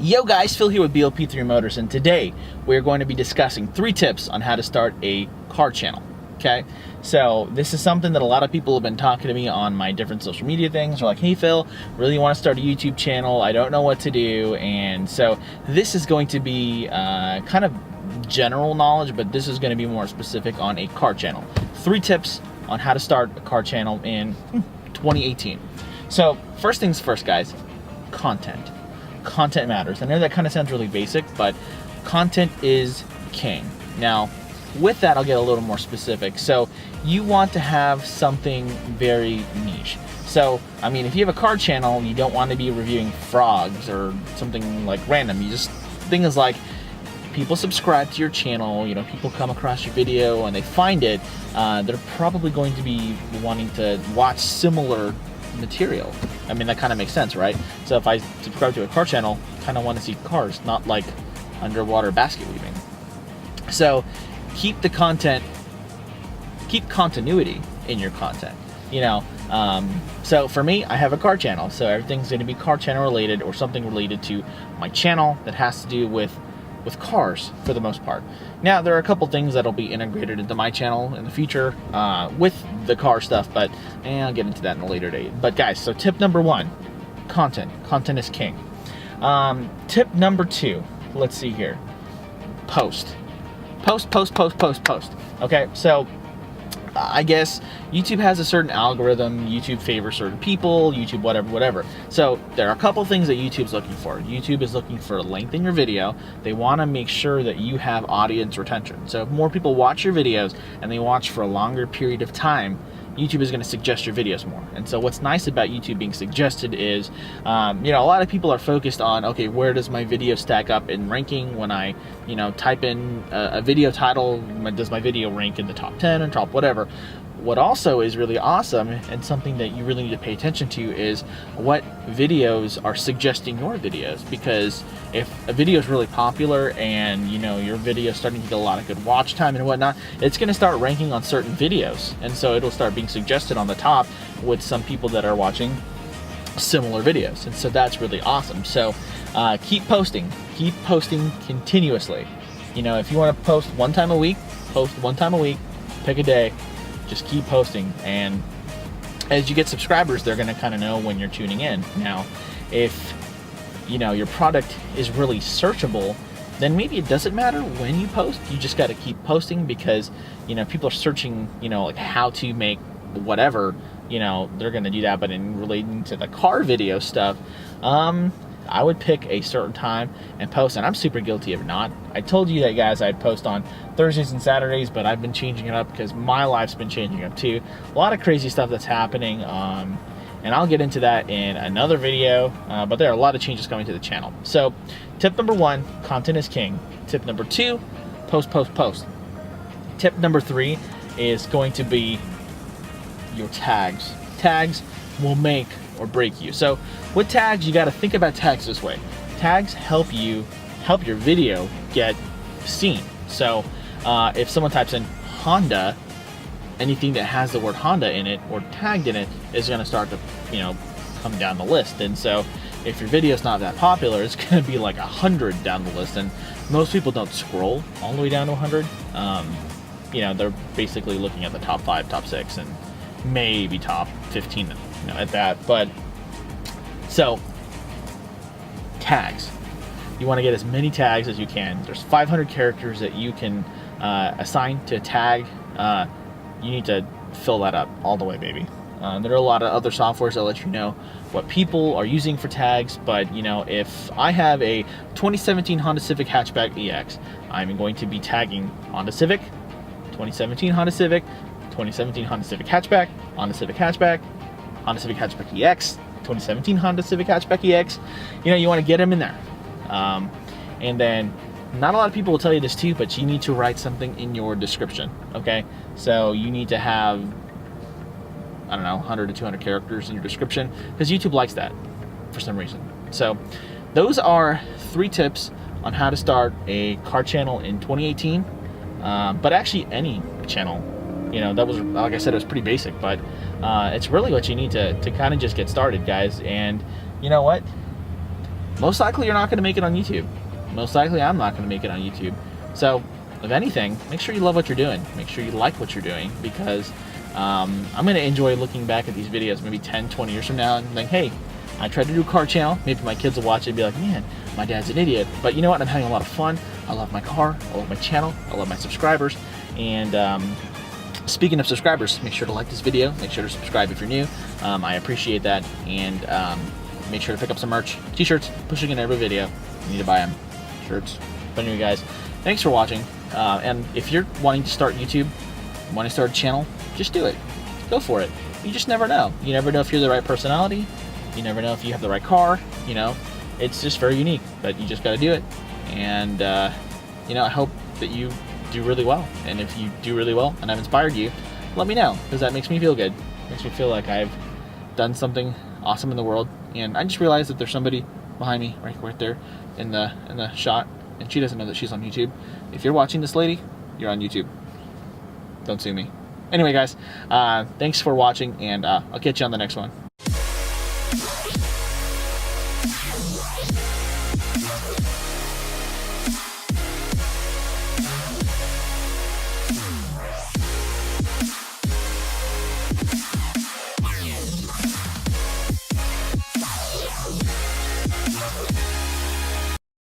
Yo guys, Phil here with BLP3 Motors, and today we're going to be discussing 3 tips on how to start a car channel. Okay, so this is something that a lot of people have been talking to me on my different social media things. They're like, hey Phil, really want to start a YouTube channel, I don't know what to do. And so this is going to be kind of general knowledge, but this is going to be more specific on a car channel. 3 tips on how to start a car channel in 2018. So first things first, guys, content. Content matters. I know that kind of sounds really basic, but content is king. Now, with that, I'll get a little more specific. So you want to have something very niche. So, I mean, if you have a car channel, you don't want to be reviewing frogs or something like random. You just, things like people subscribe to your channel, you know, people come across your video and they find it, they're probably going to be wanting to watch similar material. I mean, that kind of makes sense, right? So if I subscribe to a car channel, I kind of want to see cars, not like underwater basket weaving. So keep the content, keep continuity in your content, you know. So for me, I have a car channel, so everything's going to be car channel related or something related to my channel that has to do with cars for the most part. Now, there are a couple things that'll be integrated into my channel in the future with the car stuff, but I'll get into that in a later date. But guys, so tip number 1, content. Content is king. Tip number 2, let's see here. Post. Post. Okay, so I guess YouTube has a certain algorithm. YouTube favors certain people, YouTube whatever. So there are a couple things that YouTube's looking for. YouTube is looking for length in your video. They want to make sure that you have audience retention. So if more people watch your videos and they watch for a longer period of time, YouTube is going to suggest your videos more. And so what's nice about YouTube being suggested is, you know, a lot of people are focused on, okay, where does my video stack up in ranking when I, you know, type in a video title, does my video rank in the top 10 and top whatever. What also is really awesome and something that you really need to pay attention to is what videos are suggesting your videos, because if a video is really popular and, you know, your video is starting to get a lot of good watch time and whatnot, it's going to start ranking on certain videos, and so it'll start being suggested on the top with some people that are watching similar videos, and so that's really awesome. So keep posting continuously. You know, if you want to post one time a week, pick a day, just keep posting, and as you get subscribers, they're going to kind of know when you're tuning in. Now, if you know your product is really searchable, then maybe it doesn't matter when you post. You just got to keep posting, because, you know, people are searching, you know, like how to make whatever, you know, they're going to do that. But in relating to the car video stuff, I would pick a certain time and post, and I'm super guilty of not. I told you that, guys, I'd post on Thursdays and Saturdays, but I've been changing it up because my life's been changing up too. A lot of crazy stuff that's happening, and I'll get into that in another video, but there are a lot of changes coming to the channel. So tip number 1, content is king. Tip number 2, post. Tip number 3 is going to be your tags. Tags will make or break you. So with tags, you got to think about tags this way. Tags help your video get seen. So if someone types in Honda, anything that has the word Honda in it or tagged in it is going to start to, you know, come down the list. And so if your video is not that popular, it's going to be like 100 down the list, and most people don't scroll all the way down to 100. You know, they're basically looking at the top 5, top 6, and maybe top 15, you know, at that. But so tags, you want to get as many tags as you can. There's 500 characters that you can assign to a tag. You need to fill that up all the way, baby. There are a lot of other softwares that let you know what people are using for tags, but, you know, if I have a 2017 Honda Civic Hatchback EX, I'm going to be tagging Honda Civic, 2017 Honda Civic, 2017 Honda Civic Hatchback, Honda Civic Hatchback, Honda Civic Hatchback EX, 2017 Honda Civic Hatchback EX. You know, you want to get them in there. And then, not a lot of people will tell you this too, but you need to write something in your description, okay? So you need to have, I don't know, 100 to 200 characters in your description, because YouTube likes that for some reason. So those are 3 tips on how to start a car channel in 2018, but actually any channel. You know, that was, like I said, it was pretty basic, but it's really what you need to kind of just get started, guys. And you know what? most likely you're not going to make it on YouTube. Most likely I'm not going to make it on YouTube. So, if anything, make sure you love what you're doing. Make sure you like what you're doing, because I'm going to enjoy looking back at these videos maybe 10, 20 years from now and think, hey, I tried to do a car channel. Maybe my kids will watch it and be like, man, my dad's an idiot. But you know what? I'm having a lot of fun. I love my car. I love my channel. I love my subscribers. And speaking of subscribers, make sure to like this video. Make sure to subscribe if you're new. I appreciate that. And make sure to pick up some merch. T-shirts, pushing in every video. You need to buy them. Shirts. But anyway, guys, thanks for watching. And if you're wanting to start YouTube, wanting to start a channel, just do it. Go for it. You just never know. You never know if you're the right personality. You never know if you have the right car. You know, it's just very unique, but you just got to do it. And, you know, I hope that you do really well. And if you do really well and I've inspired you, let me know, because that makes me feel good. It makes me feel like I've done something awesome in the world. And I just realized that there's somebody behind me right there in the shot, and she doesn't know that she's on YouTube. If you're watching this lady, you're on YouTube. Don't sue me. Anyway, guys, thanks for watching, and I'll catch you on the next one.